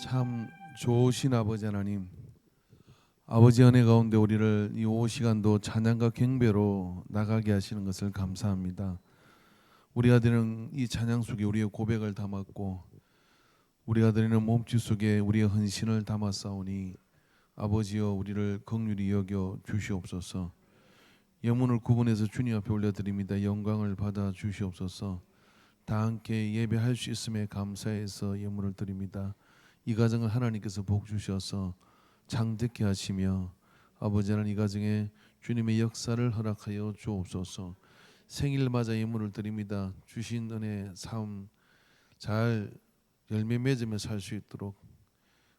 참 좋으신 아버지 하나님, 아버지 은혜 가운데 우리를 이 오후 시간도 찬양과 경배로 나가게 하시는 것을 감사합니다. 우리가 드리는 이 찬양 속에 우리의 고백을 담았고 우리가 드리는 몸짓 속에 우리의 헌신을 담았사오니 아버지여 우리를 긍휼히 여겨 주시옵소서. 영문을 구분해서 주님 앞에 올려드립니다. 영광을 받아 주시옵소서. 다 함께 예배할 수 있음에 감사해서 예물을 드립니다. 이 가정을 하나님께서 복 주셔서 장대케 하시며 아버지 하나님 이 가정에 주님의 역사를 허락하여 주옵소서. 생일 맞아 예물을 드립니다. 주신 은혜 삶 잘 열매 맺으며 살 수 있도록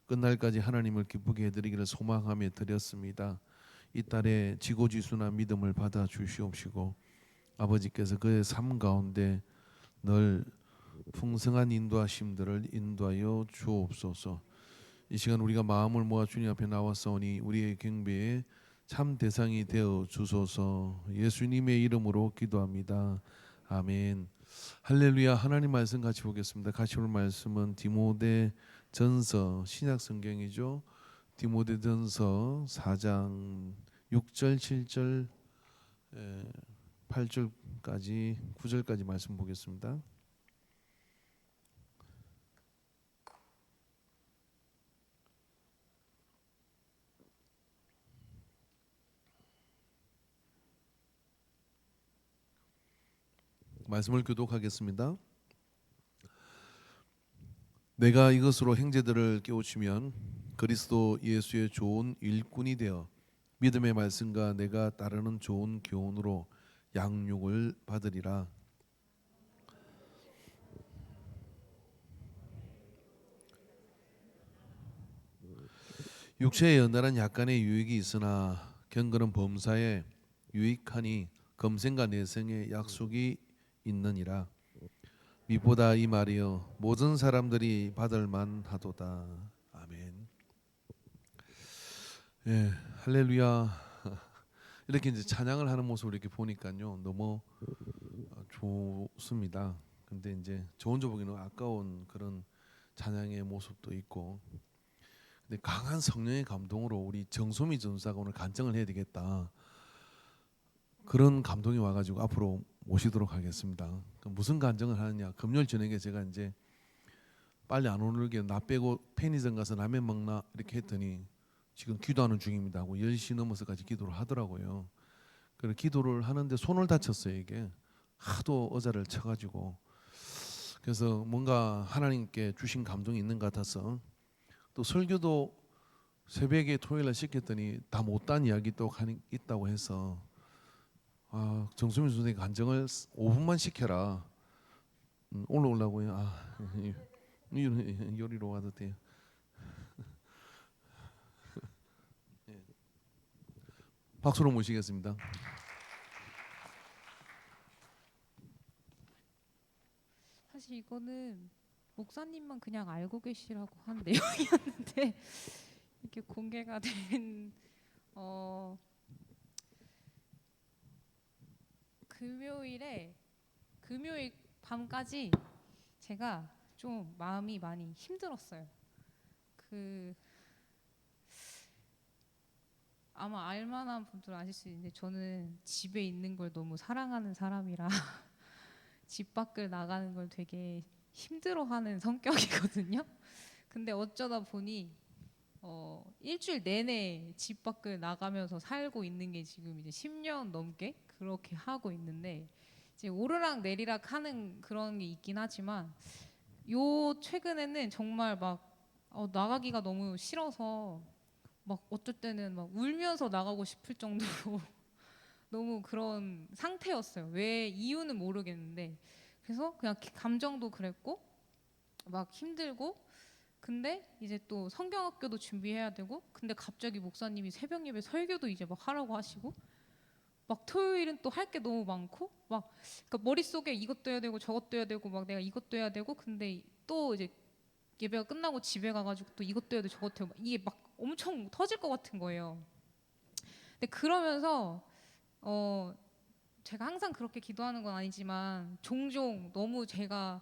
끝날까지 하나님을 기쁘게 해드리기를 소망하며 드렸습니다. 이 딸의 지고지순한 믿음을 받아 주시옵시고 아버지께서 그의 삶 가운데 늘 풍성한 인도하심들을 인도하여 주옵소서. 이 시간 우리가 마음을 모아 주님 앞에 나왔사오니 우리의 경배에 참 대상이 되어 주소서. 예수님의 이름으로 기도합니다. 아멘. 할렐루야. 하나님 말씀 같이 보겠습니다. 같이 볼 말씀은 디모데전서 신약 성경이죠. 디모데전서 4장 6절 7절 8절까지 9절까지 말씀 보겠습니다. 말씀을 교독하겠습니다. 내가 이것으로 형제들을 깨우치면 그리스도 예수의 좋은 일꾼이 되어 믿음의 말씀과 내가 따르는 좋은 교훈으로 양육을 받으리라. 육체의 연단은 약간의 유익이 있으나 경건은 범사에 유익하니 검생과 내생의 약속이 있느니라. 미보다 이 말이여 모든 사람들이 받을 만하도다. 아멘. 예, 할렐루야. 이렇게 이제 찬양을 하는 모습을 이렇게 보니까요 너무 좋습니다. 근데 이제 저 혼자 보기에는 아까운 그런 찬양의 모습도 있고, 근데 강한 성령의 감동으로 우리 정소미 전사가 오늘 간증을 해야 되겠다. 그런 감동이 와가지고 앞으로 모시도록 하겠습니다. 무슨 간증을 하느냐? 금요일 저녁에 제가 이제 빨리 안 오르게 나 빼고 편의점 가서 라면 먹나 이렇게 했더니 지금 기도하는 중입니다 하고 10시 넘어서까지 기도를 하더라고요. 그래서 기도를 하는데 손을 다쳤어요. 이게 하도 의자를 쳐가지고. 그래서 뭔가 하나님께 주신 감동이 있는 것 같아서 또 설교도 새벽에 토요일날 시켰더니 다 못한 이야기 또 있다고 해서 정수민 선생님 간증을 5분만 시켜라. 올라오려고요. 요리로 와도 돼요. 박수로 모시겠습니다. 사실 이거는 목사님만 그냥 알고 계시라고 한 내용이었는데 이렇게 공개가 된 금요일 밤까지 제가 좀 마음이 많이 힘들었어요. 아마 알만한 분들은 아실 수 있는데 저는 집에 있는 걸 너무 사랑하는 사람이라 집 밖을 나가는 걸 되게 힘들어하는 성격이거든요. 근데 어쩌다 보니 일주일 내내 집 밖을 나가면서 살고 있는 게 지금 이제 10년 넘게 그렇게 하고 있는데, 이제 오르락 내리락 하는 그런 게 있긴 하지만 요 최근에는 정말 막 나가기가 너무 싫어서 막 어쩔 때는 막 울면서 나가고 싶을 정도로 너무 그런 상태였어요. 왜 이유는 모르겠는데, 그래서 그냥 감정도 그랬고 막 힘들고, 근데 이제 또 성경학교도 준비해야 되고, 근데 갑자기 목사님이 새벽 예배 설교도 이제 막 하라고 하시고, 막 토요일은 또 할 게 너무 많고, 막 그러니까 머릿속에 이것도 해야 되고 저것도 해야 되고 막 내가 이것도 해야 되고, 근데 또 이제 예배가 끝나고 집에 가가지고 또 이것도 해야 돼 저것도 해야 돼, 이게 막 엄청 터질 것 같은 거예요. 근데 그러면서 제가 항상 그렇게 기도하는 건 아니지만 종종 너무 제가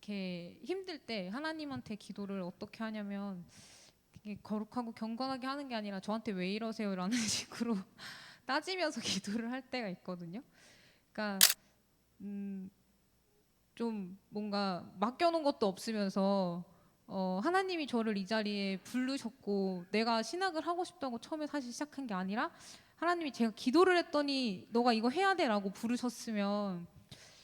이렇게 힘들 때 하나님한테 기도를 어떻게 하냐면 이게 거룩하고 경건하게 하는 게 아니라 저한테 왜 이러세요라는 식으로 따지면서 기도를 할 때가 있거든요. 그러니까 좀 뭔가 맡겨놓은 것도 없으면서 하나님이 저를 이 자리에 부르셨고 내가 신학을 하고 싶다고 처음에 사실 시작한 게 아니라 하나님이 제가 기도를 했더니 너가 이거 해야 돼라고 부르셨으면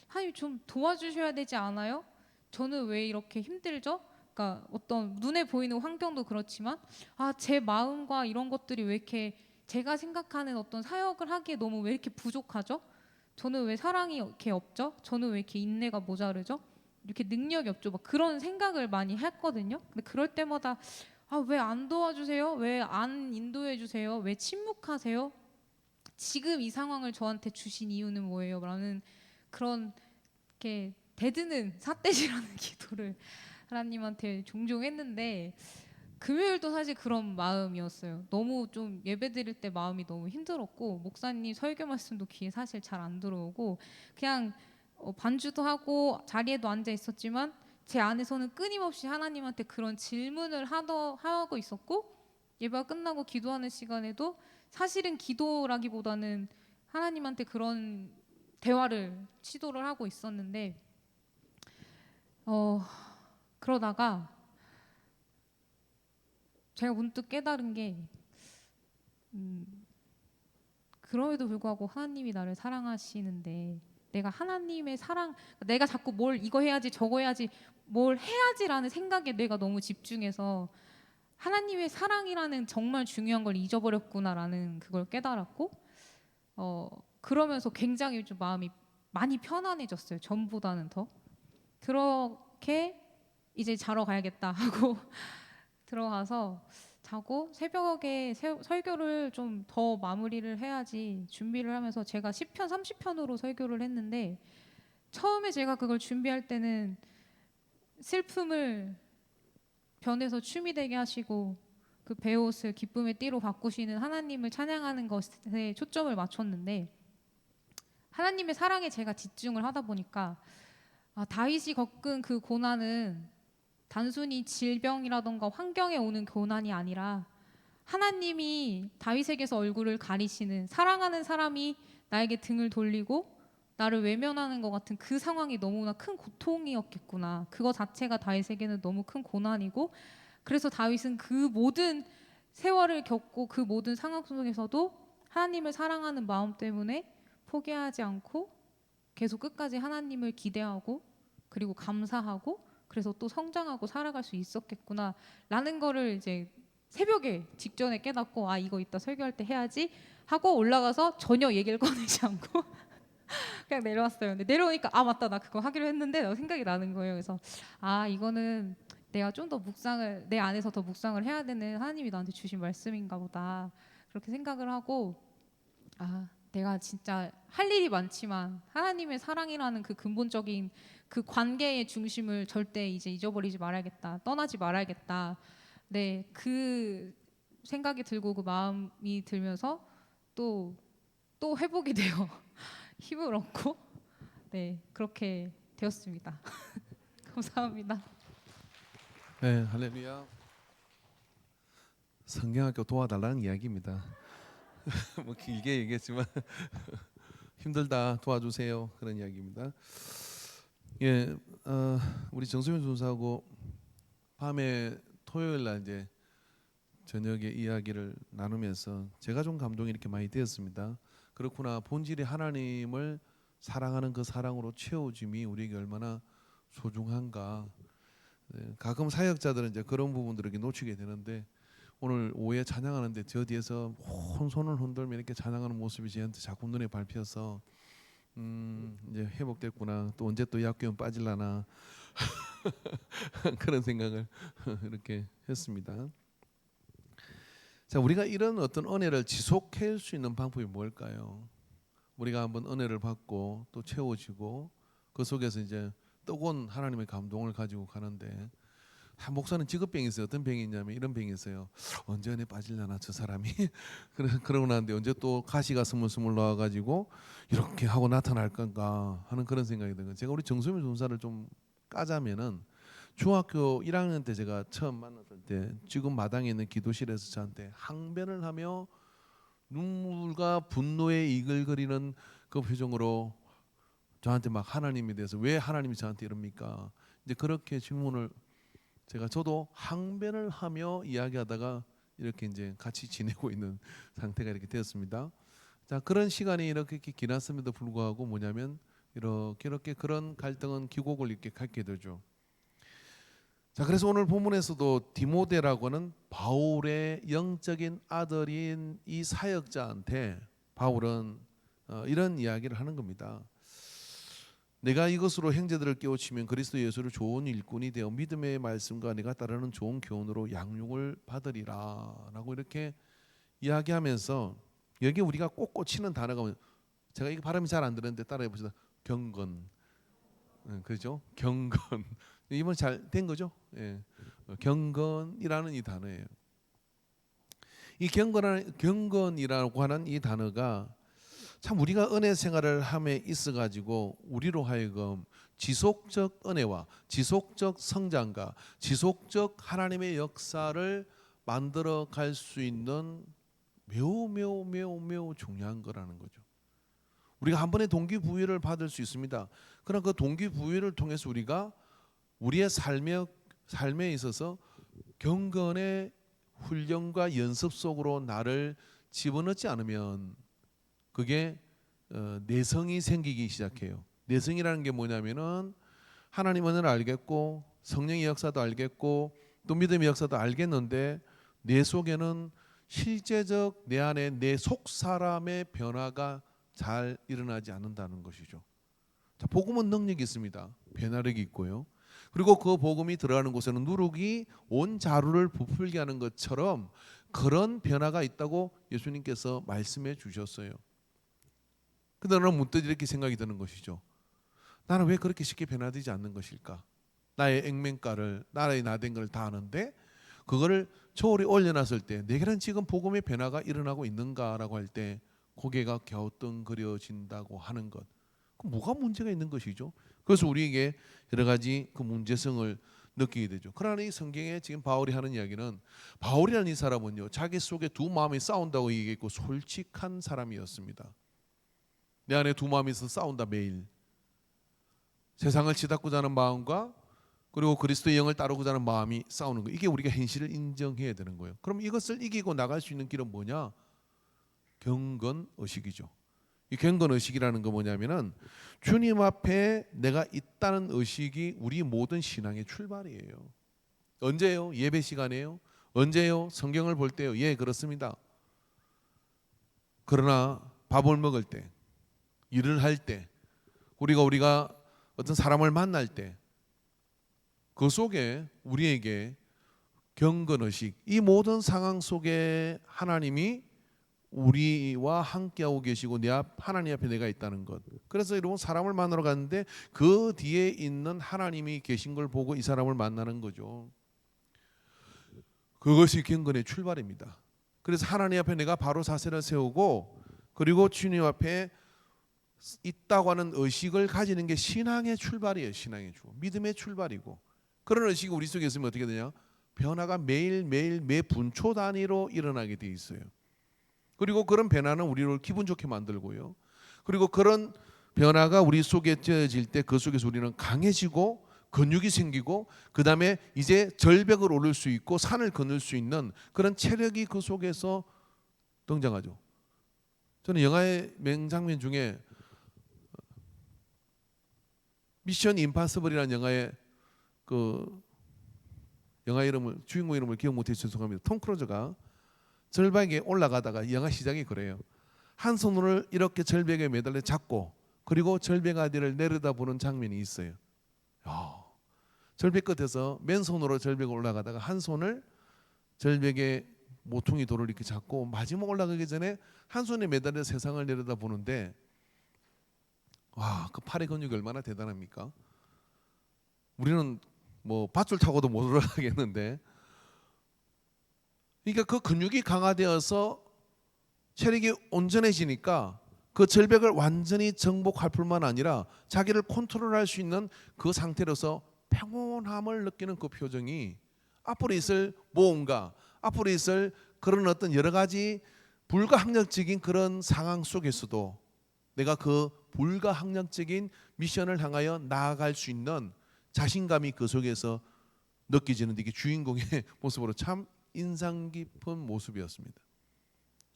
하나님 좀 도와주셔야 되지 않아요? 저는 왜 이렇게 힘들죠? 그러니까 어떤 눈에 보이는 환경도 그렇지만 제 마음과 이런 것들이 왜 이렇게 제가 생각하는 어떤 사역을 하기에 너무 왜 이렇게 부족하죠? 저는 왜 사랑이 이렇게 없죠? 저는 왜 이렇게 인내가 모자르죠? 이렇게 능력이 없죠? 막 그런 생각을 많이 했거든요. 근데 그럴 때마다 왜 안 도와주세요? 왜 안 인도해 주세요? 왜 침묵하세요? 지금 이 상황을 저한테 주신 이유는 뭐예요? 라는 그런 이렇게 대드는 삿대질하는 기도를 하나님한테 종종 했는데 금요일도 사실 그런 마음이었어요. 너무 좀 예배 드릴 때 마음이 너무 힘들었고 목사님 설교 말씀도 귀에 사실 잘 안 들어오고 그냥 반주도 하고 자리에도 앉아 있었지만 제 안에서는 끊임없이 하나님한테 그런 질문을 하고 있었고 예배가 끝나고 기도하는 시간에도 사실은 기도라기보다는 하나님한테 그런 대화를 시도를 하고 있었는데 그러다가 제가 문득 깨달은 게 그럼에도 불구하고 하나님이 나를 사랑하시는데 내가 하나님의 사랑 내가 자꾸 뭘 이거 해야지 저거 해야지 뭘 해야지라는 생각에 내가 너무 집중해서 하나님의 사랑이라는 정말 중요한 걸 잊어버렸구나라는 그걸 깨달았고 그러면서 굉장히 좀 마음이 많이 편안해졌어요. 전보다는 더 그렇게 이제 자러 가야겠다 하고 들어가서 자고 새벽에 설교를 좀 더 마무리를 해야지 준비를 하면서 제가 10편 30편으로 설교를 했는데 처음에 제가 그걸 준비할 때는 슬픔을 변해서 춤이 되게 하시고 그 베옷을 기쁨의 띠로 바꾸시는 하나님을 찬양하는 것에 초점을 맞췄는데 하나님의 사랑에 제가 집중을 하다 보니까 다윗이 겪은 그 고난은 단순히 질병이라던가 환경에 오는 고난이 아니라 하나님이 다윗에게서 얼굴을 가리시는 사랑하는 사람이 나에게 등을 돌리고 나를 외면하는 것 같은 그 상황이 너무나 큰 고통이었겠구나. 그거 자체가 다윗에게는 너무 큰 고난이고 그래서 다윗은 그 모든 세월을 겪고 그 모든 상황 속에서도 하나님을 사랑하는 마음 때문에 포기하지 않고 계속 끝까지 하나님을 기대하고 그리고 감사하고 그래서 또 성장하고 살아갈 수 있었겠구나 라는 거를 이제 새벽에 직전에 깨닫고 이거 이따 설교할 때 해야지 하고 올라가서 전혀 얘기를 꺼내지 않고 그냥 내려왔어요. 근데 내려오니까 맞다 나 그거 하기로 했는데 생각이 나는 거예요. 그래서 이거는 내가 좀 더 묵상을 내 안에서 더 묵상을 해야 되는 하나님이 나한테 주신 말씀인가 보다 그렇게 생각을 하고 내가 진짜 할 일이 많지만 하나님의 사랑이라는 그 근본적인 그 관계의 중심을 절대 이제 잊어버리지 말아야겠다. 떠나지 말아야겠다. 네, 그 생각이 들고 그 마음이 들면서 또 회복이 되어 힘을 얻고 네, 그렇게 되었습니다. 감사합니다. 네, 할렐루야. 성경학교 도와달라는 이야기입니다. 뭐 길게 얘기했지만 힘들다 도와주세요 그런 이야기입니다. 예, 우리 정수민 선수하고 밤에 토요일 날 이제 저녁에 이야기를 나누면서 제가 좀 감동이 이렇게 많이 되었습니다. 그렇구나. 본질이 하나님을 사랑하는 그 사랑으로 채워짐이 우리에게 얼마나 소중한가. 네, 가끔 사역자들은 이제 그런 부분들을 이렇게 놓치게 되는데 오늘 오후에 찬양하는데 저 뒤에서 손을 흔들며 이렇게 찬양하는 모습이 저한테 자꾸 눈에 밟혀서 이제 회복됐구나. 또 언제 또 약교원 빠질라나 그런 생각을 이렇게 했습니다. 자, 우리가 이런 어떤 은혜를 지속할 수 있는 방법이 뭘까요? 우리가 한번 은혜를 받고 또 채워지고 그 속에서 이제 뜨거운 하나님의 감동을 가지고 가는데 목사는 직업병이 있어요. 어떤 병이 있냐면 이런 병이 있어요. 언제 은혜 빠질려나 저 사람이 그러고 나는데 언제 또 가시가 스물스물 나와가지고 이렇게 하고 나타날 건가 하는 그런 생각이 드는 거예요. 제가 우리 정수민 전사를 좀 까자면은 중학교 1학년 때 제가 처음 만났을 때 지금 마당에 있는 기도실에서 저한테 항변을 하며 눈물과 분노에 이글거리는 그 표정으로 저한테 막 하나님에 대해서 왜 하나님이 저한테 이럽니까? 이제 그렇게 질문을 저도 항변을 하며 이야기하다가 이렇게 이제 같이 지내고 있는 상태가 이렇게 되었습니다. 자, 그런 시간이 이렇게 지났음에도 불구하고 뭐냐면 이렇게 그런 갈등은 기곡을 이렇게 갖게 되죠. 자, 그래서 오늘 본문에서도 디모데라고는 바울의 영적인 아들인 이 사역자한테 바울은 이런 이야기를 하는 겁니다. 내가 이것으로 형제들을 깨우치면 그리스도 예수를 좋은 일꾼이 되어 믿음의 말씀과 내가 따르는 좋은 교훈으로 양육을 받으리라 라고 이렇게 이야기하면서 여기 우리가 꼭 꽂히는 단어가 제가 이거 발음이 잘 안 되는데 따라해 보시다. 경건. 그렇죠? 경건. 이번 잘 된 거죠? 예. 경건이라는 이 단어예요. 이 경건이라고 하는 이 단어가 참 우리가 은혜 생활을 함에 있어 가지고 우리로 하여금 지속적 은혜와 지속적 성장과 지속적 하나님의 역사를 만들어 갈 수 있는 매우 중요한 거라는 거죠. 우리가 한 번에 동기부여를 받을 수 있습니다. 그러나 그 동기부여를 통해서 우리가 우리의 삶에 있어서 경건의 훈련과 연습 속으로 나를 집어넣지 않으면 그게 내성이 생기기 시작해요. 내성이라는 게 뭐냐면은 하나님 은혜를 알겠고 성령의 역사도 알겠고 또 믿음의 역사도 알겠는데 내 속에는 실제적 내 안에 내 속 사람의 변화가 잘 일어나지 않는다는 것이죠. 자, 복음은 능력이 있습니다. 변화력이 있고요. 그리고 그 복음이 들어가는 곳에는 누룩이 온 자루를 부풀게 하는 것처럼 그런 변화가 있다고 예수님께서 말씀해 주셨어요. 근데 나는 문득 이렇게 생각이 드는 것이죠. 나는 왜 그렇게 쉽게 변화되지 않는 것일까? 나의 액면가를 나의 나된 걸 다 아는데 그거를 저울에 올려놨을 때 내게는 지금 복음의 변화가 일어나고 있는가라고 할 때 고개가 갸우뚱거려진다고 하는 것. 그럼 뭐가 문제가 있는 것이죠? 그래서 우리에게 여러 가지 그 문제성을 느끼게 되죠. 그러나 이 성경에 지금 바울이 하는 이야기는 바울이라는 이 사람은요 자기 속에 두 마음이 싸운다고 얘기했고 솔직한 사람이었습니다. 내 안에 두 마음이 있어서 싸운다 매일. 세상을 치닫고자 하는 마음과 그리고 그리스도의 영을 따르고자 하는 마음이 싸우는 거예요. 이게 우리가 현실을 인정해야 되는 거예요. 그럼 이것을 이기고 나갈 수 있는 길은 뭐냐? 경건의식이죠. 이 경건의식이라는 거 뭐냐면은 주님 앞에 내가 있다는 의식이 우리 모든 신앙의 출발이에요. 언제요? 예배 시간에요? 언제요? 성경을 볼 때요? 예, 그렇습니다. 그러나 밥을 먹을 때, 일을 할 때, 우리가 어떤 사람을 만날 때 그 속에 우리에게 경건의식, 이 모든 상황 속에 하나님이 우리와 함께하고 계시고 하나님 앞에 내가 있다는 것. 그래서 여러분 사람을 만나러 갔는데 그 뒤에 있는 하나님이 계신 걸 보고 이 사람을 만나는 거죠. 그것이 경건의 출발입니다. 그래서 하나님 앞에 내가 바로 자세를 세우고 그리고 주님 앞에 있다고 하는 의식을 가지는 게 신앙의 출발이에요. 신앙의 주, 믿음의 출발이고 그런 의식이 우리 속에 있으면 어떻게 되냐? 변화가 매일매일 매 분초 단위로 일어나게 돼 있어요. 그리고 그런 변화는 우리를 기분 좋게 만들고요. 그리고 그런 변화가 우리 속에 쬐어질 때 그 속에서 우리는 강해지고 근육이 생기고 그 다음에 이제 절벽을 오를 수 있고 산을 거늘 수 있는 그런 체력이 그 속에서 등장하죠. 저는 영화의 명장면 중에 미션 임파서블이라는 영화의 그 영화 이름을 주인공 이름을 기억 못해서 죄송합니다. 톰 크루즈가 절벽에 올라가다가 영화 시작이 그래요. 한 손으로 이렇게 절벽에 매달려 잡고 그리고 절벽 아래를 내려다보는 장면이 있어요. 절벽 끝에서 맨손으로 절벽에 올라가다가 한 손을 절벽에 모퉁이 돌을 이렇게 잡고 마지막 올라가기 전에 한 손에 매달려 세상을 내려다보는데 와, 그 팔의 근육이 얼마나 대단합니까? 우리는 뭐 밧줄 타고도 못 올라가겠는데 그러니까 그 근육이 강화되어서 체력이 온전해지니까 그 절벽을 완전히 정복할 뿐만 아니라 자기를 컨트롤할 수 있는 그 상태로서 평온함을 느끼는 그 표정이 앞으로 있을 모험과 앞으로 있을 그런 어떤 여러 가지 불가항력적인 그런 상황 속에서도 내가 그 불가항력적인 미션을 향하여 나아갈 수 있는 자신감이 그 속에서 느껴지는 이게 주인공의 모습으로 참 인상 깊은 모습이었습니다.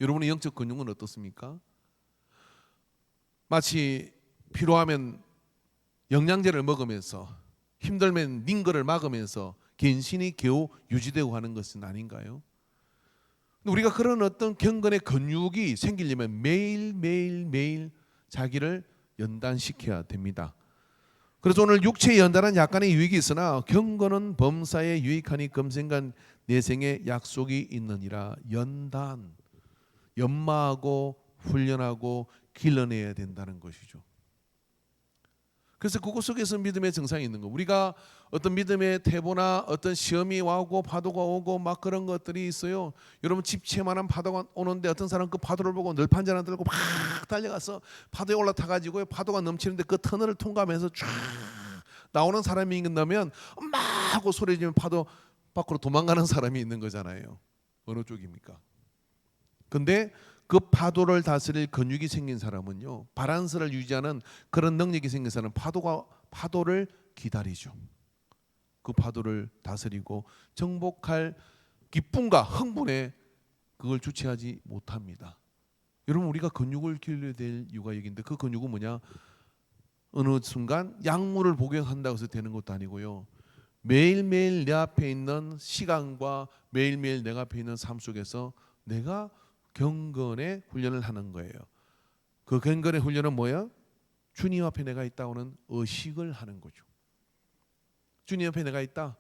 여러분의 영적 근육은 어떻습니까? 마치 필요하면 영양제를 먹으면서 힘들면 링거를 막으면서 근신이 겨우 유지되고 하는 것은 아닌가요? 우리가 그런 어떤 경건의 근육이 생기려면 매일 자기를 연단시켜야 됩니다. 그래서 오늘 육체에 연단한 약간의 유익이 있으나 경건은 범사에 유익하니 금생간 내생에 약속이 있느니라. 연마하고 훈련하고 길러내야 된다는 것이죠. 그래서 그곳 속에서 믿음의 증상이 있는 거. 우리가 어떤 믿음의 태보나 어떤 시험이 와고 파도가 오고 막 그런 것들이 있어요. 여러분 집채만한 파도가 오는데 어떤 사람 그 파도를 보고 널판잔 하나 들고 막 달려가서 파도에 올라타 가지고 파도가 넘치는데 그 터널을 통과하면서 쫙 나오는 사람이 있다면 엄마 하고 소리 지르면 파도 밖으로 도망가는 사람이 있는 거잖아요. 어느 쪽입니까? 근데 그 파도를 다스릴 근육이 생긴 사람은요, 바란스를 유지하는 그런 능력이 생긴 사람은 파도를 기다리죠. 그 파도를 다스리고 정복할 기쁨과 흥분에 그걸 주체하지 못합니다. 여러분 우리가 근육을 길러야 될 이유가 여기인데 그 근육은 뭐냐? 어느 순간 약물을 복용한다고 해서 되는 것도 아니고요. 매일매일 내 앞에 있는 시간과 매일매일 내가 앞에 있는 삶 속에서 내가 경건의 훈련을 하는 거예요. 그 경건의 훈련은 뭐야? 주님 앞에 내가 있다고는 의식을 하는 거죠. 주님 앞에 내가 있다.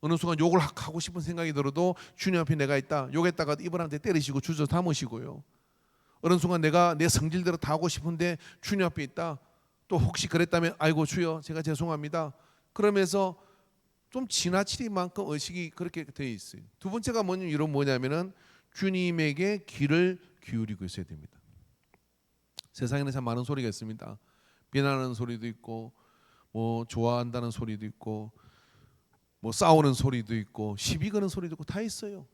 어느 순간 욕을 하고 싶은 생각이 들어도 주님 앞에 내가 있다. 욕했다가 이분한테 때리시고 주저 담으시고요. 어느 순간 내가 내 성질대로 다 하고 싶은데 주님 앞에 있다. 또 혹시 그랬다면 아이고 주여 제가 죄송합니다. 그러면서 좀 지나치리만큼 의식이 그렇게 되어 있어요. 두 번째가 뭐냐면은 주님에게 귀를 기울이고 있어야 됩니다. 세상에는 참 많은 소리가 있습니다. 비난하는 소리도 있고 뭐 좋아한다는 소리도 있고 뭐 싸우는 소리도 있고 시비 거는 소리도 있고 다 있어요.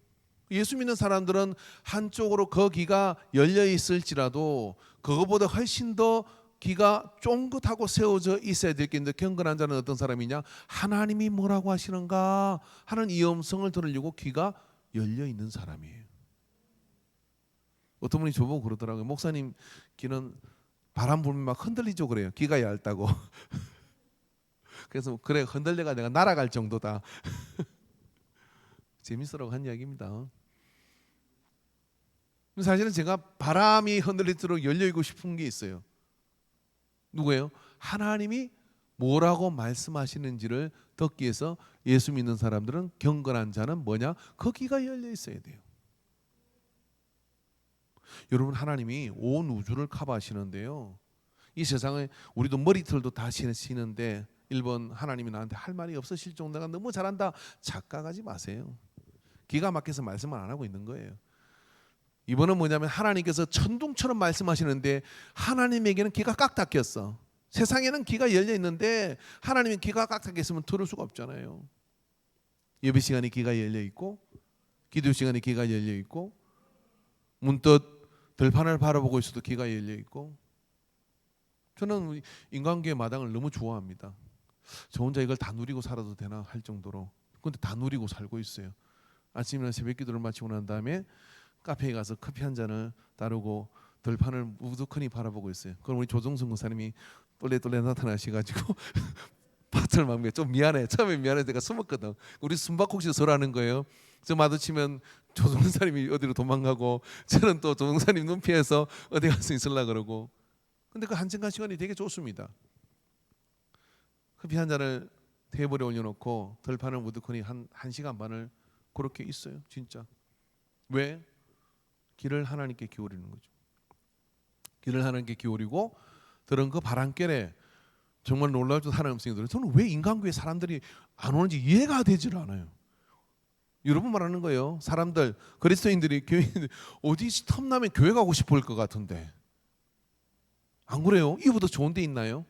예수 믿는 사람들은 한쪽으로 그 귀가 열려 있을지라도 그거보다 훨씬 더 귀가 쫑긋하고 세워져 있어야 될 게 있는데 경건한 자는 어떤 사람이냐? 하나님이 뭐라고 하시는가 하는 이 음성을 들으려고 귀가 열려 있는 사람이에요. 어떤 분이 저보고 그러더라고요. 목사님 귀는 바람 불면 막 흔들리죠 그래요. 귀가 얇다고. 그래서 그래 흔들려가 내가 날아갈 정도다. 재밌으라고 한 이야기입니다. 사실은 제가 바람이 흔들리도록 열려있고 싶은 게 있어요. 누구예요? 하나님이 뭐라고 말씀하시는지를 듣기 위해서 예수 믿는 사람들은 경건한 자는 뭐냐? 그 귀가 열려 있어야 돼요. 여러분 하나님이 온 우주를 커버하시는데요. 이 세상에 우리도 머리털도 다 쉬는데 1번 하나님이 나한테 할 말이 없으실 정도 내가 너무 잘한다 착각하지 마세요. 기가 막혀서 말씀을 안 하고 있는 거예요. 이번은 뭐냐면 하나님께서 천둥처럼 말씀하시는데 하나님에게는 귀가 깍 닫혔어. 세상에는 귀가 열려 있는데 하나님은 귀가 깍 닫혀 있으면 들을 수가 없잖아요. 예배 시간에 귀가 열려 있고 기도 시간에 귀가 열려 있고 문득 들판을 바라보고 있어도 귀가 열려 있고 저는 인간계의 마당을 너무 좋아합니다. 저 혼자 이걸 다 누리고 살아도 되나 할 정도로 근데 다 누리고 살고 있어요. 아침이나 새벽 기도를 마치고 난 다음에 카페에 가서 커피 한 잔을 따르고 들판을 우두커니 바라보고 있어요. 그럼 우리 조정순 목사님이 똘레똘레 나타나셔가지고 밭을 막 좀 미안해. 처음에 미안해 내가 숨었거든. 우리 숨바꼭질 서로 하는 거예요. 저 마주치면 조정사님이 어디로 도망가고 저는 또 조정사님 눈 피해서 어디 가서 있으려고 그러고 근데 그 한정간 시간이 되게 좋습니다. 커피 한 잔을 테이블에 올려놓고 들판을 우두커니 한 시간 반을 그렇게 있어요. 진짜. 왜? 귀를 하나님께 기울이는 거죠. 귀를 하나님께 기울이고 들은 그 바람결에 정말 놀라운 하나님 음성이 들어요. 저는 왜 인간교회 사람들이 안 오는지 이해가 되질 않아요. 여러분 말하는 거예요. 사람들 그리스도인들이 교인들 어디 틈나면 교회 가고 싶을 것 같은데 안 그래요? 이보다 좋은 데 있나요?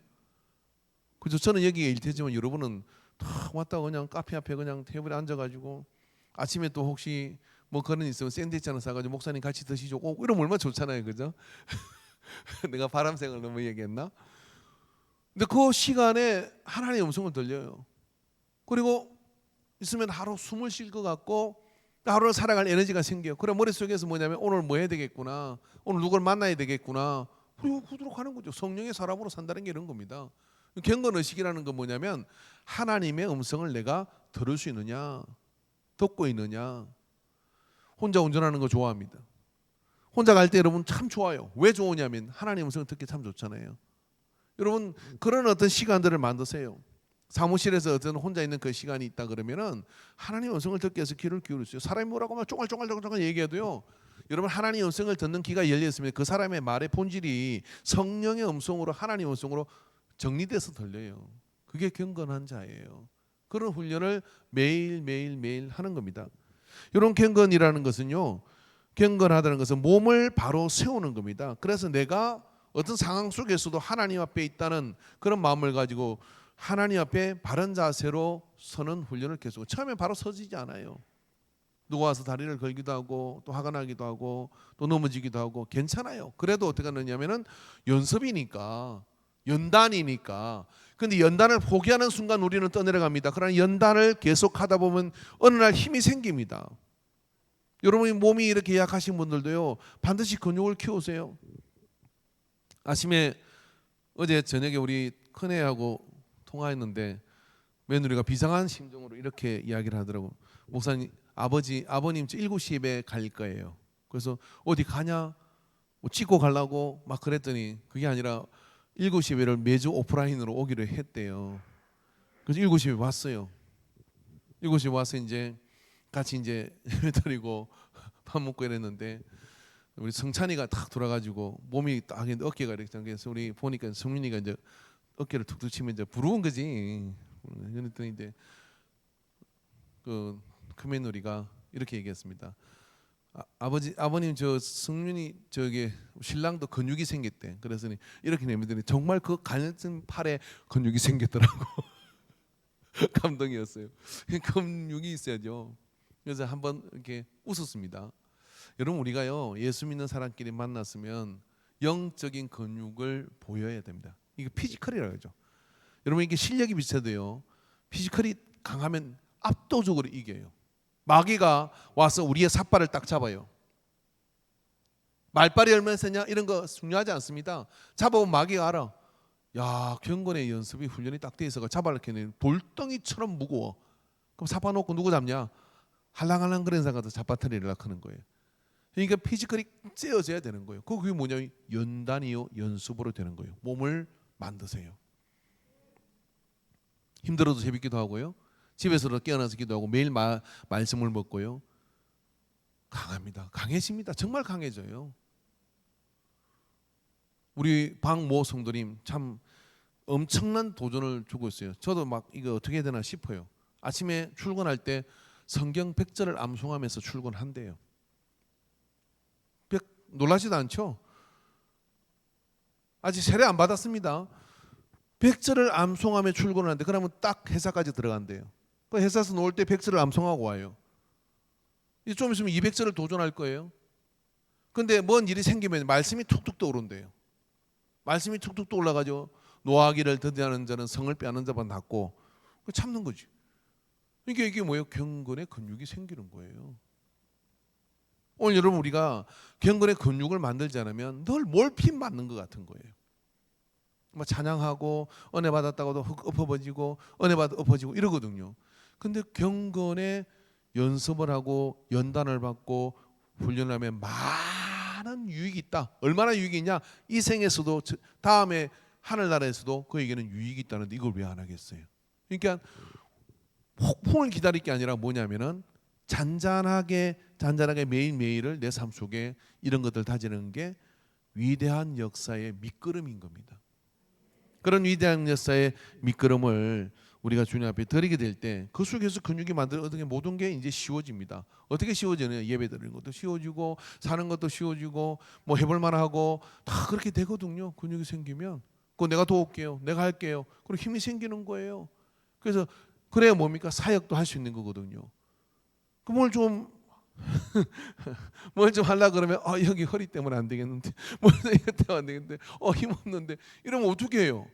그죠? 저는 여기에 일테지만 여러분은 탁 왔다가 그냥 카페 앞에 그냥 테이블에 앉아가지고 아침에 또 혹시 뭐 그런 일 있으면 샌드위치 하나 사가지고 목사님 같이 드시죠. 이러면 얼마나 좋잖아요, 그죠? 내가 바람생을 너무 얘기했나? 근데 그 시간에 하나님의 음성을 들려요. 그리고 있으면 하루 숨을 쉴 것 같고 하루를 살아갈 에너지가 생겨요. 그래 머릿속에서 뭐냐면 오늘 뭐 해야 되겠구나, 오늘 누굴 만나야 되겠구나, 그리고 후두룩 하는 거죠. 성령의 사람으로 산다는 게 이런 겁니다. 경건의식이라는 건 뭐냐면 하나님의 음성을 내가 들을 수 있느냐, 듣고 있느냐. 혼자 운전하는 거 좋아합니다. 혼자 갈 때 여러분 참 좋아요. 왜 좋으냐면 하나님 음성을 듣기 참 좋잖아요. 여러분 그런 어떤 시간들을 만드세요. 사무실에서 어떤 혼자 있는 그 시간이 있다 그러면은 하나님 음성을 듣기 위해서 귀를 기울이세요. 사람이 뭐라고 하면 쫑알쫑알 얘기해도요, 여러분 하나님 음성을 듣는 귀가 열려 있으면 그 사람의 말의 본질이 성령의 음성으로, 하나님 음성으로 정리돼서 들려요. 그게 경건한 자예요. 그런 훈련을 매일 하는 겁니다. 이런 경건이라는 것은요, 경건하다는 것은 몸을 바로 세우는 겁니다. 그래서 내가 어떤 상황 속에서도 하나님 앞에 있다는 그런 마음을 가지고 하나님 앞에 바른 자세로 서는 훈련을 계속. 처음에 바로 서지지 않아요. 누가 와서 다리를 걸기도 하고 또 화가 나기도 하고 또 넘어지기도 하고 괜찮아요. 그래도 어떻게 하느냐면은 연습이니까, 연단이니까. 근데 연단을 포기하는 순간 우리는 떠내려갑니다. 그러나 연단을 계속하다 보면 어느 날 힘이 생깁니다. 여러분이 몸이 이렇게 약하신 분들도요, 반드시 근육을 키우세요. 아침에 어제 저녁에 우리 큰애하고 통화했는데 며느리가 비상한 심정으로 이렇게 이야기를 하더라고. 목사님, 아버님 7시에 갈 거예요. 그래서 어디 가냐? 뭐 찍고 가려고 막 그랬더니 그게 아니라 7시에를 매주 오프라인으로 오기로 했대요. 그래서 7시에 왔어요. 7시에 와서 이제 같이 이제 예배드리고 밥 먹고 이랬는데 우리 성찬이가 딱 돌아가지고 몸이 딱 어깨가 이렇게 당겨서 우리 보니까 성민이가 이제 어깨를 툭툭 치면 이제 부러운 거지. 그랬더니 이제 그 큰며느리가 이렇게 얘기했습니다. 아버님 저 성민이 저기 신랑도 근육이 생겼대. 그래서니 이렇게 내밀더니 정말 그 가늘은 팔에 근육이 생겼더라고. 감동이었어요. 근육이 있어야죠. 그래서 한번 이렇게 웃었습니다. 여러분 우리가요, 예수 믿는 사람끼리 만났으면 영적인 근육을 보여야 됩니다. 이게 피지컬이라고 하죠. 여러분 이게 실력이 비슷해도요, 피지컬이 강하면 압도적으로 이겨요. 마귀가 와서 우리의 삿발을 딱 잡아요. 말발이 얼마나 세냐 이런 거 중요하지 않습니다. 잡아보면 마귀가 알아. 야, 경건의 연습이 훈련이 딱 돼 있어가 잡아놓기는 돌덩이처럼 무거워. 그럼 삿발 놓고 누구 잡냐? 할랑할랑 그런 사람 가서 잡아터리려 하는 거예요. 그러니까 피지컬이 째어져야 되는 거예요. 그게 뭐냐면 연단이요, 연습으로 되는 거예요. 몸을 만드세요. 힘들어도 재밌기도 하고요. 집에서도 깨어나서 기도하고 매일 말씀을 먹고요. 강합니다. 강해집니다. 정말 강해져요. 우리 박모 성도님 참 엄청난 도전을 주고 있어요. 저도 막 이거 어떻게 해야 되나 싶어요. 아침에 출근할 때 성경 100절을 암송하면서 출근한대요. 놀라지도 않죠? 아직 세례 안 받았습니다. 100절을 암송하며 출근하는데 그러면 딱 회사까지 들어간대요. 그 회사에서 놓을 때 100절을 암송하고 와요. 좀 있으면 200절을 도전할 거예요. 근데 뭔 일이 생기면 말씀이 툭툭 떠오른대요. 말씀이 툭툭 떠올라가지고 노하기를 더디하는 자는 성을 빼앗는 자만 낫고 참는 거지. 이게 뭐예요? 경건의 근육이 생기는 거예요. 오늘 여러분 우리가 경건의 근육을 만들지 않으면 늘 몰핀 맞는 것 같은 거예요. 뭐 찬양하고 은혜 받았다고도 엎어지고 은혜 받아 엎어지고 이러거든요. 근데 경건의 연습을 하고 연단을 받고 훈련을 하면 많은 유익이 있다. 얼마나 유익이 있냐? 이 생에서도 다음에 하늘나라에서도 그에게는 유익이 있다는데 이걸 왜 안 하겠어요? 그러니까 폭풍을 기다릴 게 아니라 뭐냐면은 잔잔하게 매일매일을 내 삶 속에 이런 것들 다지는 게 위대한 역사의 밑거름인 겁니다. 그런 위대한 역사의 밑거름을 우리가 주님 앞에 드리게 될 때 그 속에서 근육이 만들어지는 모든 게 이제 쉬워집니다. 어떻게 쉬워지느냐? 예배 드리는 것도 쉬워지고 사는 것도 쉬워지고 뭐 해볼 만하고 다 그렇게 되거든요. 근육이 생기면 그거 내가 도울게요. 내가 할게요. 그리고 힘이 생기는 거예요. 그래서 그래야 뭡니까? 사역도 할 수 있는 거거든요. 그 뭘 좀 하려 그러면 여기 허리 때문에 안 되겠는데 뭘 이것 때문에 안 되겠는데 힘 없는데 이러면 어떻게 해요?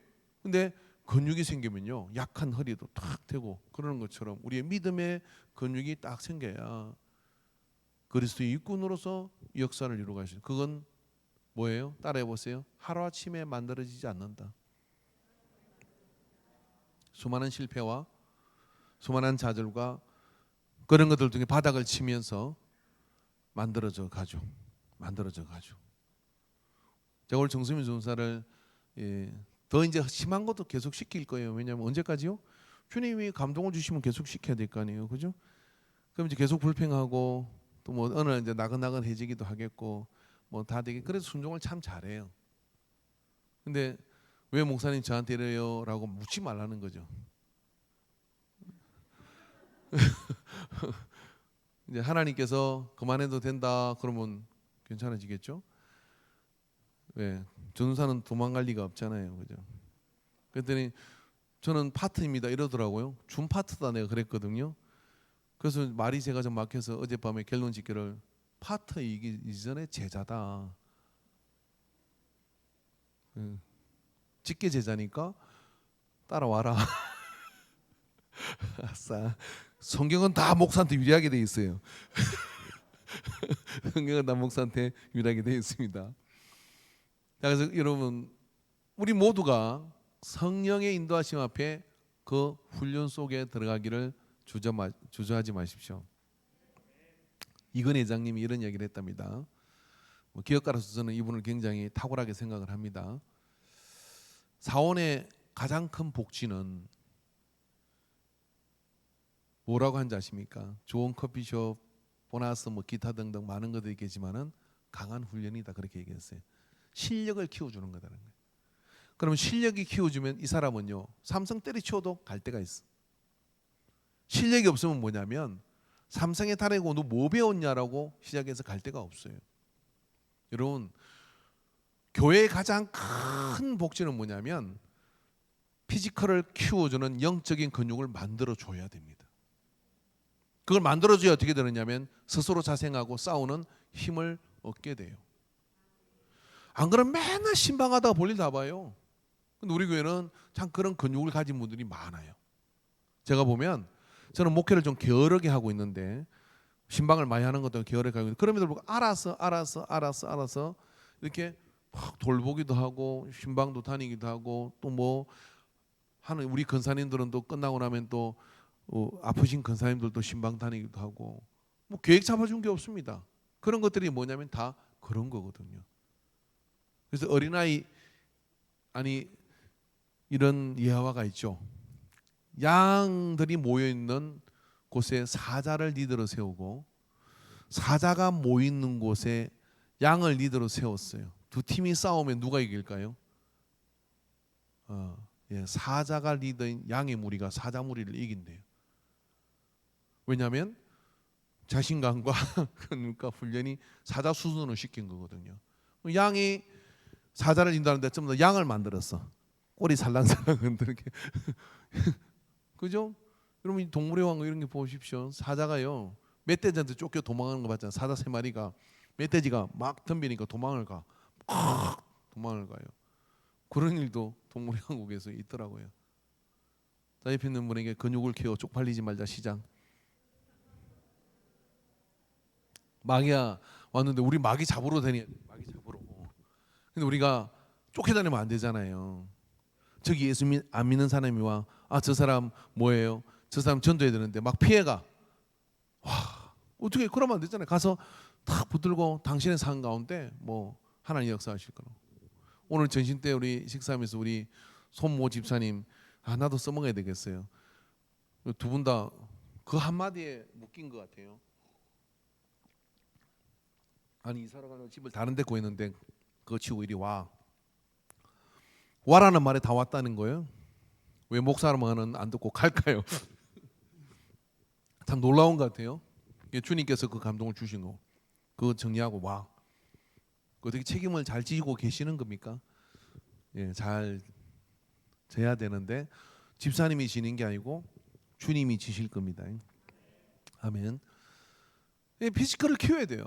근데 근육이 생기면요 약한 허리도 탁 되고 그러는 것처럼 우리의 믿음의 근육이 딱 생겨야 그리스도의 일꾼으로서 역사를 이루어 가시는. 그건 뭐예요? 따라해 보세요. 하루아침에 만들어지지 않는다. 수많은 실패와 수많은 좌절과 그런 것들 중에 바닥을 치면서 만들어져 가죠. 만들어져 가죠. 제가 오늘 정수민 전사를 더 이제 심한 것도 계속 시킬 거예요. 왜냐하면 언제까지요? 주님이 감동을 주시면 계속 시켜야 될 거 아니에요, 그죠? 그럼 이제 계속 불평하고 또 뭐 어느 날 이제 나긋나긋해지기도 하겠고 뭐 다 되게 그래서 순종을 참 잘해요. 근데 왜 목사님 저한테 이래요라고 묻지 말라는 거죠. 이제 하나님께서 그만해도 된다 그러면 괜찮아지겠죠? 왜? 전사는 도망갈 리가 없잖아요, 그죠? 그랬더니 저는 파트입니다 이러더라고요. 준 파트다 내가 그랬거든요. 그래서 말이 제가 좀 막혀서 어젯밤에 결론 짓기를 파트이기 이전에 제자다. 직계 제자니까 따라와라. 아싸. 성경은 다 목사한테 유리하게 돼 있어요. 성경은 다 목사한테 유리하게 돼 있습니다. 자, 그래서 여러분 우리 모두가 성령의 인도하심 앞에 그 훈련 속에 들어가기를 주저하지 마십시오. 이건 회장님이 이런 얘기를 했답니다. 기업가로서 저는 이분을 굉장히 탁월하게 생각을 합니다. 사원의 가장 큰 복지는 뭐라고 한지 아십니까? 좋은 커피숍, 보너스, 뭐 기타 등등 많은 것들이 있겠지만은 강한 훈련이다 그렇게 얘기했어요. 실력을 키워주는 거다는 거예요. 그러면 실력이 키워주면 이 사람은요 삼성 때리치워도 갈 데가 있어. 실력이 없으면 뭐냐면 삼성에 다니고 너 뭐 배웠냐라고 시작해서 갈 데가 없어요. 여러분 교회의 가장 큰 복지는 뭐냐면 피지컬을 키워주는 영적인 근육을 만들어줘야 됩니다. 그걸 만들어줘야 어떻게 되느냐면 스스로 자생하고 싸우는 힘을 얻게 돼요. 안 그러면 맨날 신방하다가 볼일 다 봐요. 근데 우리 교회는 참 그런 근육을 가진 분들이 많아요. 제가 보면 저는 목회를 좀 게으르게 하고 있는데 신방을 많이 하는 것도 게으르게 하고 있는데 그럼에도 불구하고 알아서 이렇게 막 돌보기도 하고 신방도 다니기도 하고 또 뭐 하는 우리 권사님들은 또 끝나고 나면 또 아프신 권사님들도 신방 다니기도 하고 뭐 계획 잡아준 게 없습니다. 그런 것들이 뭐냐면 다 그런 거거든요. 그래서 어린아이 아니 이런 예화가 있죠. 양들이 모여 있는 곳에 사자를 리더로 세우고 사자가 모여 있는 곳에 양을 리더로 세웠어요. 두 팀이 싸우면 누가 이길까요? 사자가 리더인 양의 무리가 사자 무리를 이긴대요. 왜냐하면 자신감과 그러니까 훈련이 사자 수준으로 시킨 거거든요. 양이 사자를 인도하는데 좀 더 양을 만들었어. 꼬리 살랑살랑 흔들게. 그죠? 여러분 동물의 왕국 이런 게 보십시오. 사자가요 멧돼지한테 쫓겨 도망가는 거 봤잖아요. 사자 세 마리가 멧돼지가 막 덤비니까 도망을 가. 도망을 가요. 그런 일도 동물의 왕국에서 있더라고요. 자, 옆에 있는 분에게 근육을 키워 쪽팔리지 말자 시장. 마귀야 왔는데 우리 마귀 잡으러 다녀야 돼. 마귀 잡으러. 근데 우리가 쫓겨다니면 안 되잖아요. 저기 예수 안 믿는 사람이 와. 저 사람 뭐예요? 저 사람 전도해야 되는데 막 피해가. 와 어떻게 그러면 안 되잖아요. 가서 탁 붙들고 당신의 산 가운데 뭐 하나님 역사하실 거로. 오늘 전신 때 우리 식사하면서 우리 손모 집사님 나도 써먹어야 되겠어요. 두 분 다 그 한마디에 묶인 것 같아요. 아니 이사를 가는 집을 다른 데 구했는데 그거 치우고 이리 와. 와라는 말에 다 왔다는 거예요. 왜 목사님은 안 듣고 갈까요? 참 놀라운 것 같아요. 주님께서 그 감동을 주신 거 그거 정리하고 와. 어떻게 책임을 잘 지고 계시는 겁니까? 잘 져야 되는데 집사님이 지는 게 아니고 주님이 지실 겁니다. 아멘. 이 피지컬을 키워야 돼요.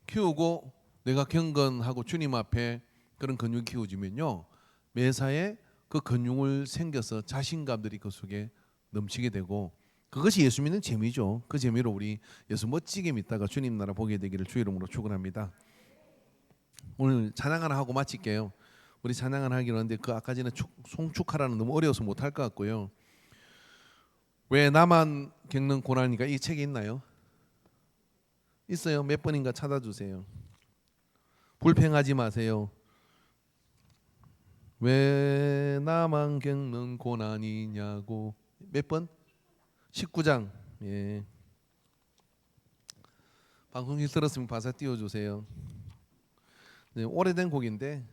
키우고 내가 경건하고 주님 앞에 그런 근육이 키워지면요, 매사에 그 근육을 생겨서 자신감들이 그 속에 넘치게 되고, 그것이 예수 믿는 재미죠. 그 재미로 우리 예수 멋지게 믿다가 주님 나라 보게 되기를 주 이름으로 축원합니다. 오늘 찬양 하나 하고 마칠게요. 우리 찬양 하나 하기로 하는데 그 아까 전에 송축하라는 너무 어려워서 못할 것 같고요. 왜 나만 겪는 고난이니까 이 책이 있나요? 있어요. 몇 번인가 찾아주세요. 불평하지 마세요. 왜 나만 겪는 고난이냐고. 몇 번? 19장. 예. 방송실 들었으면 바사 띄워주세요. 네, 오래된 곡인데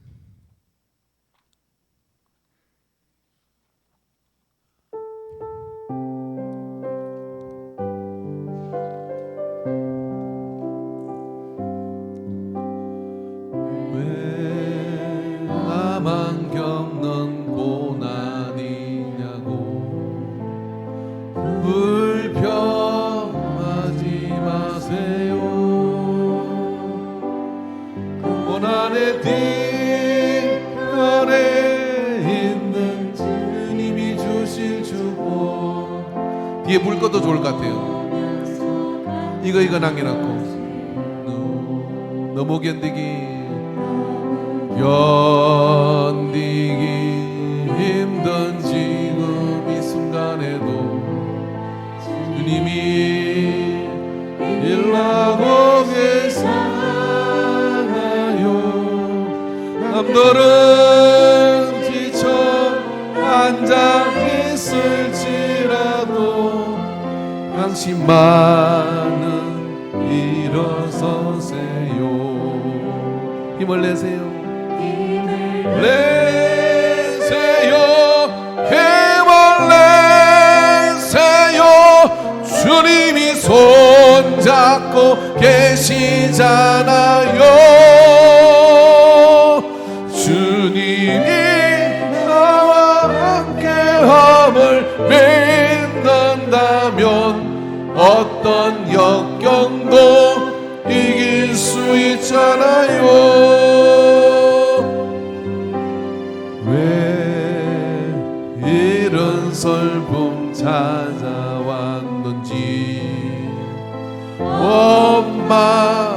왜 나만 겪는 고난이냐고 불평하지 마세요. 고난의 뒤편에 있는 주님이 주실 축복. 뒤에 물 것도 좋을 것 같아요. 이거 남겨놓고 너무 견디기 힘든 지금 이 순간에도 주님이 일하고 계시나요? 남들은 지쳐 앉아 있을지라도 당신만은 일어서세요. 힘을 내세요. 내세요. 힘을 내세요. 주님이 손잡고 계시잖아요. 주님이 나와 함께함을 믿는다면 어떤 역경도 이길 수 있잖아요. 왜 이런 슬픔 찾아왔는지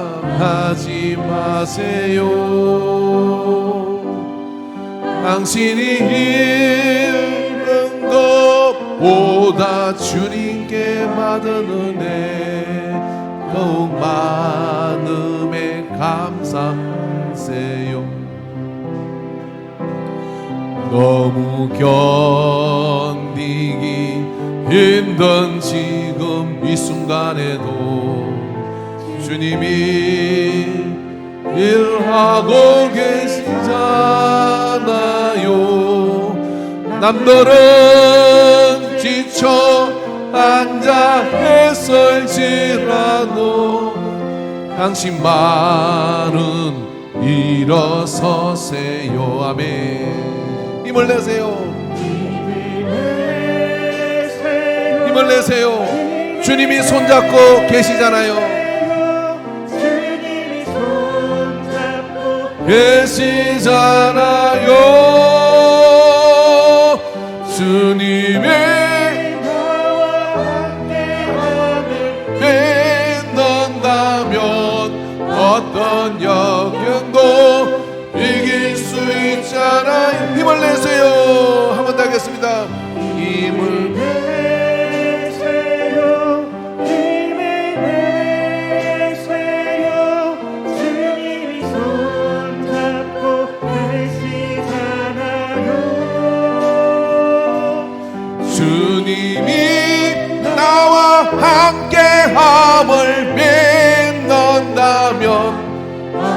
원망하지 마세요. 당신이 잃은 것보다 주님께 받은 은혜 더욱 많음에 감사하세요. 너무 견디기 힘든 지금 이 순간에도 주님이 일하고 계시잖아요. 남들은 지쳐 앉아 있을지라도 당신만은 일어서세요. 아멘. 힘을 내세요. 힘을 내세요. 주님이 손잡고 계시잖아요. 계시잖아요. 주님이 믿는다면 어떤 역경도 이길 수 있잖아요. 힘을 내세요. 한 번 더 하겠습니다. 힘을 주님이 나와 함께함을 믿는다면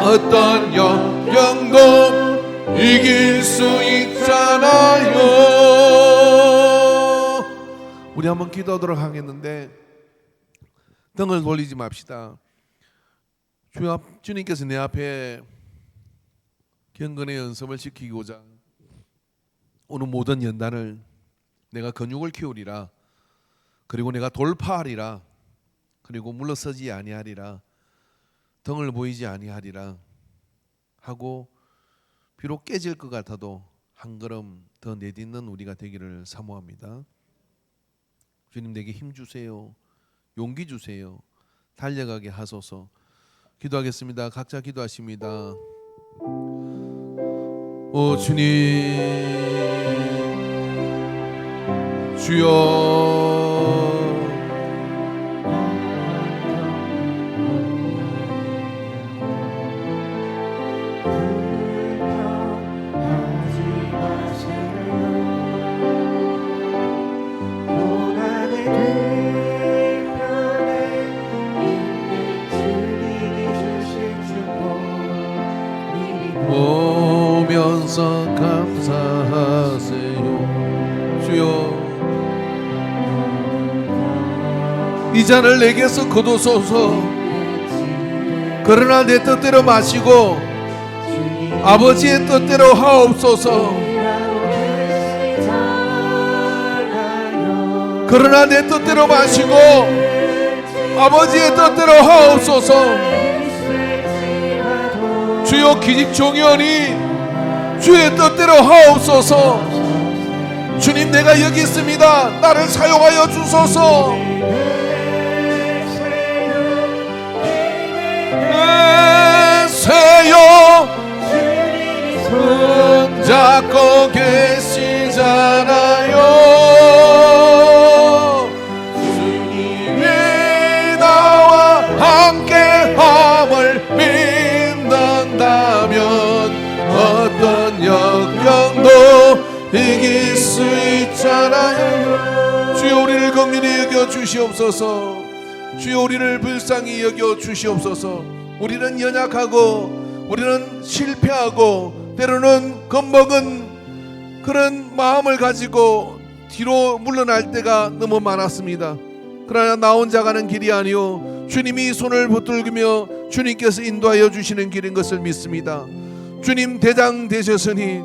어떤 역경도 이길 수 있잖아요. 우리 한번 기도하도록 하겠는데 등을 돌리지 맙시다. 주님께서 내 앞에 경건의 연습을 시키고자 오늘 모든 연단을 내가 근육을 키우리라, 그리고 내가 돌파하리라. 그리고 물러서지 아니하리라. 등을 보이지 아니하리라 하고 비록 깨질 것 같아도 한 걸음 더 내딛는 우리가 되기를 사모합니다. 주님 내게 힘 주세요. 용기 주세요. 달려가게 하소서. 기도하겠습니다. 각자 기도하십니다. 오 주님, 주여, 오면서 감사하세요. 주여, 이 잔을 내게서 거두소서. 그러나 내 뜻대로 마시고 아버지의 뜻대로 하옵소서. 그러나 내 뜻대로 마시고 아버지의 뜻대로 하옵소서. 주여, 기직 종이오니 주의 뜻대로 하옵소서. 주님, 내가 여기 있습니다. 나를 사용하여 주소서. 내세요 손잡고 계시잖아요. 주님이 나와 함께함을 믿는다면 어떤 역경도 이길 수 있잖아요. 주여, 우리를 긍휼히 여겨 주시옵소서. 주여, 우리를 불쌍히 여겨 주시옵소서. 우리는 연약하고 우리는 실패하고 때로는 겁먹은 그런 마음을 가지고 뒤로 물러날 때가 너무 많았습니다. 그러나 나 혼자 가는 길이 아니요 주님이 손을 붙들며 주님께서 인도하여 주시는 길인 것을 믿습니다. 주님, 대장 되셨으니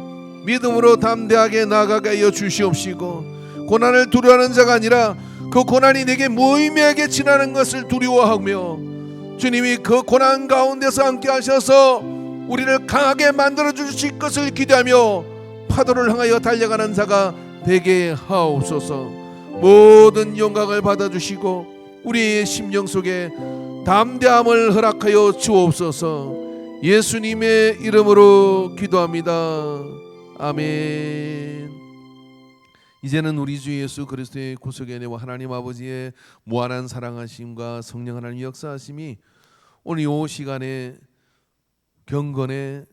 믿음으로 담대하게 나아가게 하여 주시옵시고, 고난을 두려워하는 자가 아니라 그 고난이 내게 무의미하게 지나는 것을 두려워하며 주님이 그 고난 가운데서 함께 하셔서 우리를 강하게 만들어 주실 것을 기대하며 파도를 향하여 달려가는 자가 되게 하옵소서. 모든 영광을 받아주시고 우리의 심령 속에 담대함을 허락하여 주옵소서. 예수님의 이름으로 기도합니다. 아멘. 이제는 우리 주 예수 그리스도의 구속의 은혜와 하나님 아버지의 무한한 사랑하심과 성령 하나님 역사하심이 오늘 이 시간에 경건의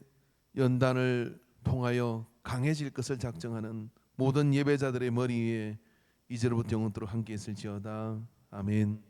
연단을 통하여 강해질 것을 작정하는 모든 예배자들의 머리 위에 이제로부터 영원토록 함께 있을지어다. 아멘.